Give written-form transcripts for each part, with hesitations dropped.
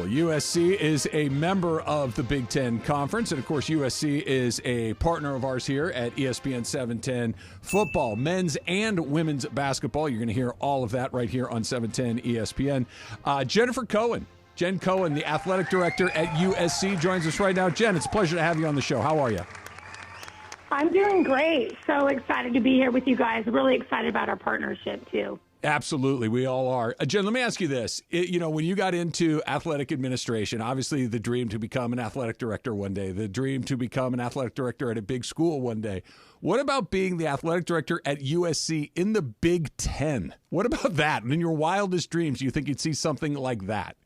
USC is a member of the Big Ten Conference, and of course USC is a partner of ours here at ESPN 710 Football, men's and women's basketball. You're going to hear all of that right here on 710 ESPN. Jennifer Cohen, Jen Cohen, the athletic director at USC, joins us right now. Jen, it's a pleasure to have you on the show. How are you? I'm doing great. So excited to be here with you guys. Really excited about our partnership, too. Absolutely. We all are. Jen, let me ask you this. When you got into athletic administration, obviously the dream to become an athletic director one day, the dream to become an athletic director at a big school one day. What about being the athletic director at USC in the Big Ten? What about that? In your wildest dreams, do you think you'd see something like that?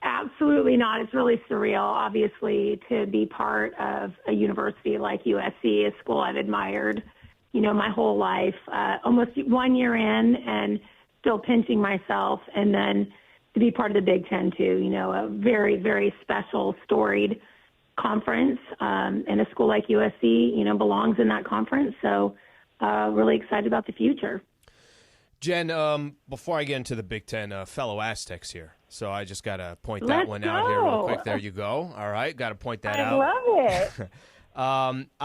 Absolutely not. It's really surreal, obviously, to be part of a university like USC, a school I've admired my whole life, almost 1 year in and still pinching myself. And then to be part of the Big Ten, too, a very, very special, storied conference. And a school like USC, belongs in that conference. So really excited about the future. Jen, before I get into the Big Ten, fellow Aztecs here. So I just got to point that one out here real quick. There you go. All right. Got to point that out. I love it.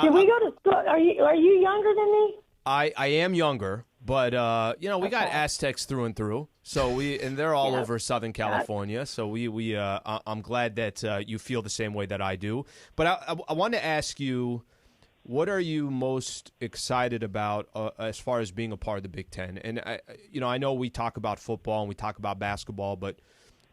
Did we go to school? Are you younger than me? I am younger, but we got Aztecs through and through. So and they're all over Southern California. So I'm glad that you feel the same way that I do. But I wanted to ask you, what are you most excited about as far as being a part of the Big Ten? And I know we talk about football and we talk about basketball, but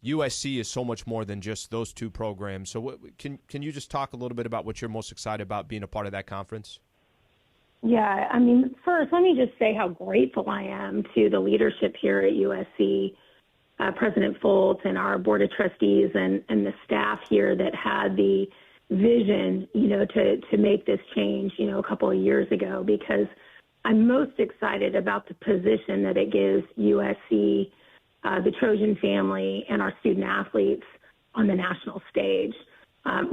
USC is so much more than just those two programs. So can you just talk a little bit about what you're most excited about being a part of that conference? Yeah, first, let me just say how grateful I am to the leadership here at USC, President Foltz and our board of trustees and the staff here that had the vision, to make this change, a couple of years ago, because I'm most excited about the position that it gives USC, the Trojan family, and our student athletes on the national stage.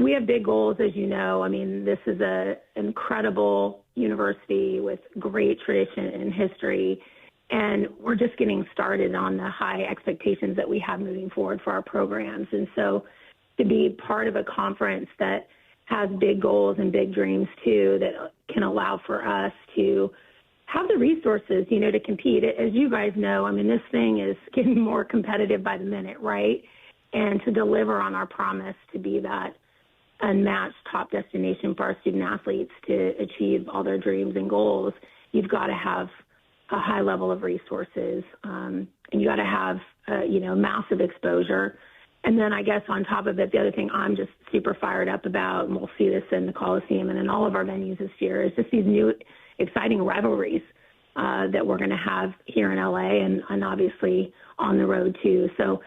We have big goals, as you know. This is an incredible university with great tradition and history, and we're just getting started on the high expectations that we have moving forward for our programs. And so to be part of a conference that has big goals and big dreams, too, that can allow for us to have the resources, to compete. As you guys know, this thing is getting more competitive by the minute, right? And to deliver on our promise to be that unmatched top destination for our student athletes to achieve all their dreams and goals, you've got to have a high level of resources, and you got to have, massive exposure. And then I guess on top of it, the other thing I'm just super fired up about, and we'll see this in the Coliseum and in all of our venues this year, is just these new exciting rivalries that we're going to have here in LA and obviously on the road too. So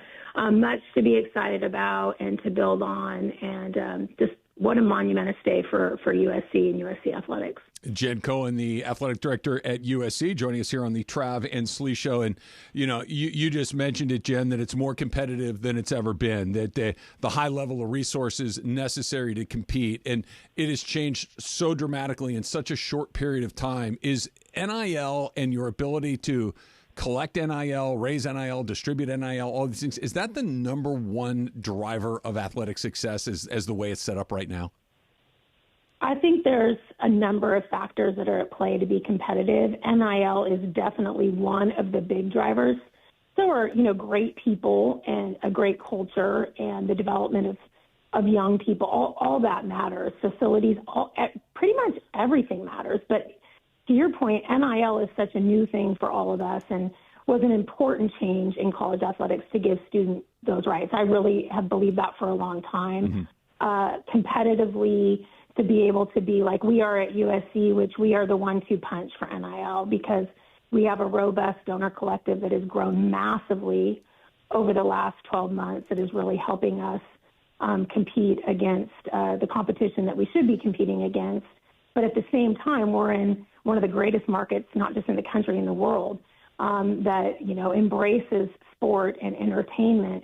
much to be excited about and to build on, and just what a monumentous day for USC and USC athletics. Jen Cohen, the athletic director at USC, joining us here on the Trav and Sli show. And, you just mentioned it, Jen, that it's more competitive than it's ever been, that the high level of resources necessary to compete. And it has changed so dramatically in such a short period of time. Is NIL and your ability to collect NIL, raise NIL, distribute NIL, all these things, is that the number one driver of athletic success as the way it's set up right now? I think there's a number of factors that are at play to be competitive. NIL is definitely one of the big drivers. So are, great people and a great culture and the development of young people. All that matters. Facilities, pretty much everything matters. But to your point, NIL is such a new thing for all of us and was an important change in college athletics to give students those rights. I really have believed that for a long time. Mm-hmm. Competitively, to be able to be like we are at USC, which we are the 1-2 punch for NIL because we have a robust donor collective that has grown massively over the last 12 months that is really helping us compete against the competition that we should be competing against. But at the same time, we're in one of the greatest markets, not just in the country, in the world, that, embraces sport and entertainment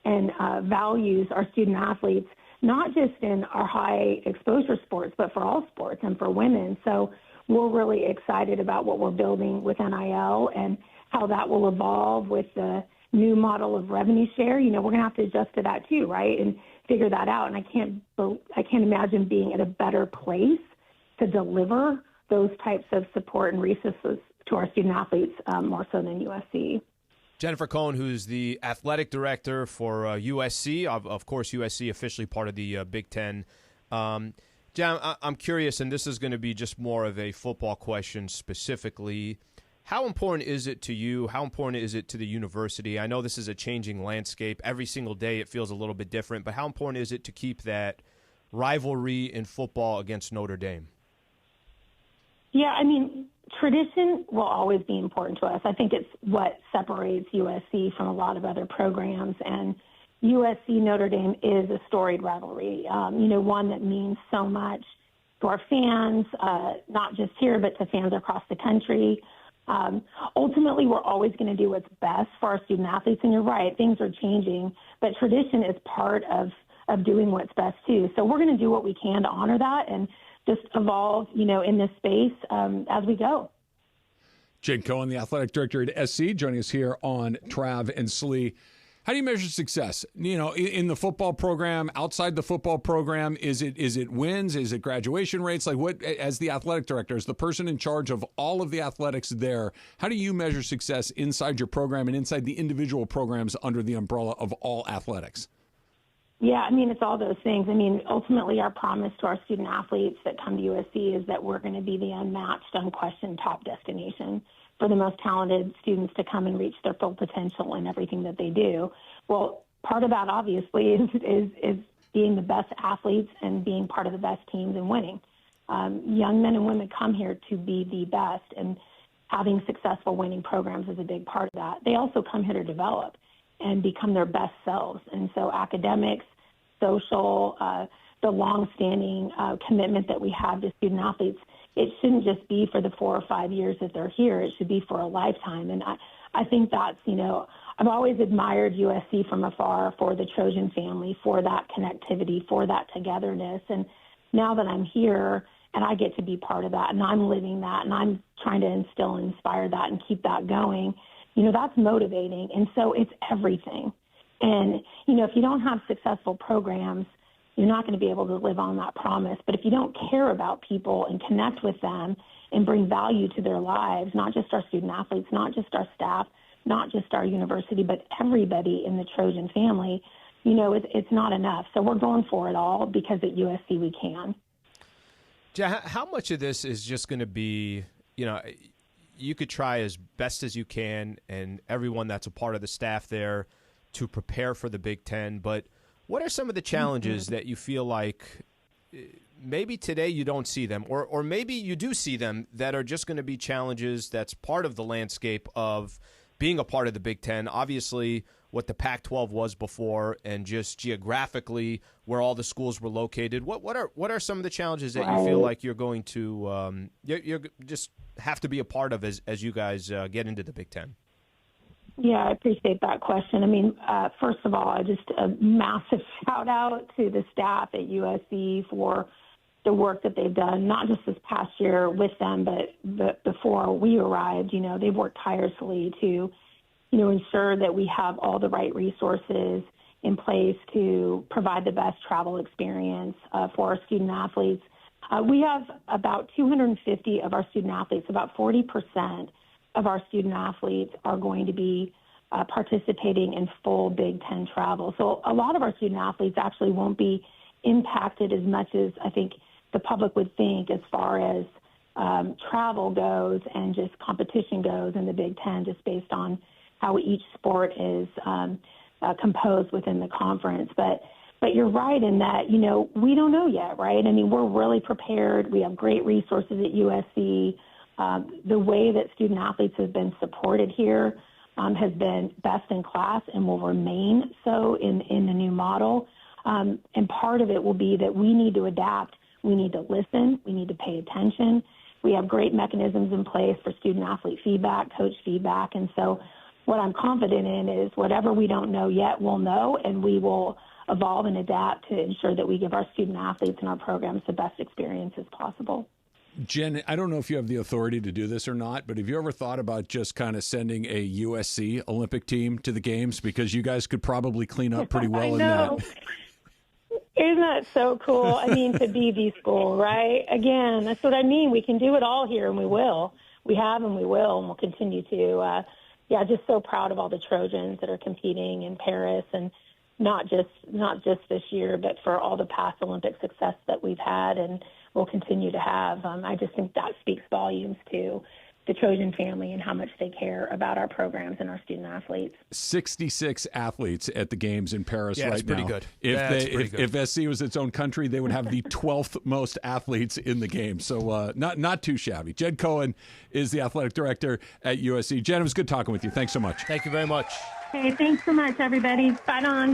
and values our student athletes, not just in our high exposure sports, but for all sports and for women. So we're really excited about what we're building with NIL and how that will evolve with the new model of revenue share, we're going to have to adjust to that too, right? And figure that out. And I can't imagine being at a better place to deliver those types of support and resources to our student athletes more so than USC. Jennifer Cohen, who's the athletic director for USC, of course, USC officially part of the Big Ten. Jen, I'm curious, and this is going to be just more of a football question specifically. How important is it to you? How important is it to the university? I know this is a changing landscape. Every single day it feels a little bit different, but how important is it to keep that rivalry in football against Notre Dame? Yeah, I mean, tradition will always be important to us. I think it's what separates USC from a lot of other programs, and USC Notre Dame is a storied rivalry, one that means so much to our fans, not just here, but to fans across the country. Ultimately, we're always going to do what's best for our student athletes. And you're right, things are changing, but tradition is part of doing what's best too. So we're going to do what we can to honor that and just evolve, in this space as we go. Jen Cohen, the athletic director at SC, joining us here on Trav and Sli. How do you measure success? In the football program, outside the football program, is it wins? Is it graduation rates? Like what, as the athletic director, as the person in charge of all of the athletics there, how do you measure success inside your program and inside the individual programs under the umbrella of all athletics? Yeah, I mean, it's all those things. I mean, ultimately our promise to our student athletes that come to USC is that we're going to be the unmatched, unquestioned top destination for the most talented students to come and reach their full potential in everything that they do. Well, part of that obviously is being the best athletes and being part of the best teams and winning. Young men and women come here to be the best, and having successful winning programs is a big part of that. They also come here to develop and become their best selves. And so academics, social, the long-standing commitment that we have to student athletes, it shouldn't just be for the 4 or 5 years that they're here. It should be for a lifetime. And I think that's, I've always admired USC from afar for the Trojan family, for that connectivity, for that togetherness. And now that I'm here and I get to be part of that and I'm living that and I'm trying to instill and inspire that and keep that going, that's motivating. And so it's everything. And, if you don't have successful programs, you're not going to be able to live on that promise. But if you don't care about people and connect with them and bring value to their lives, not just our student athletes, not just our staff, not just our university, but everybody in the Trojan family, it's not enough. So we're going for it all because at USC we can. Jen, how much of this is just going to be, you could try as best as you can and everyone that's a part of the staff there to prepare for the Big Ten, but what are some of the challenges that you feel like maybe today you don't see them, or maybe you do see them that are just going to be challenges that's part of the landscape of being a part of the Big Ten? Obviously, what the Pac-12 was before, and just geographically where all the schools were located. What are some of the challenges that you feel like you're going to you're just have to be a part of as you guys get into the Big Ten? Yeah, I appreciate that question. I mean, first of all, just a massive shout out to the staff at USC for the work that they've done, not just this past year with them, but before we arrived. They've worked tirelessly to, ensure that we have all the right resources in place to provide the best travel experience for our student athletes. We have about 250 of our student athletes, about 40% of our student athletes are going to be participating in full Big Ten travel. So a lot of our student athletes actually won't be impacted as much as I think the public would think as far as travel goes and just competition goes in the Big Ten, just based on how each sport is composed within the conference. But you're right in that, we don't know yet, right? I mean, we're really prepared. We have great resources at USC. The way that student athletes have been supported here has been best in class and will remain so in the new model. And part of it will be that we need to adapt. We need to listen. We need to pay attention. We have great mechanisms in place for student athlete feedback, coach feedback. And so what I'm confident in is whatever we don't know yet, we'll know, and we will evolve and adapt to ensure that we give our student athletes and our programs the best experience as possible. Jen, I don't know if you have the authority to do this or not, but have you ever thought about just kind of sending a USC Olympic team to the games? Because you guys could probably clean up pretty well in that. Isn't that so cool? I mean, to be the school, right? Again, that's what I mean. We can do it all here, and we will. We have, and we will, and we'll continue to. Just so proud of all the Trojans that are competing in Paris, and not just this year, but for all the past Olympic success that we've had and will continue to have. I just think that speaks volumes to the Trojan family and how much they care about our programs and our student athletes. 66 athletes at the games in Paris right now. That's pretty good. If SC was its own country, they would have the 12th most athletes in the game. So not too shabby. Jen Cohen is the athletic director at USC. Jen, it was good talking with you. Thanks so much. Thank you very much. Hey, thanks so much, everybody. Fight on.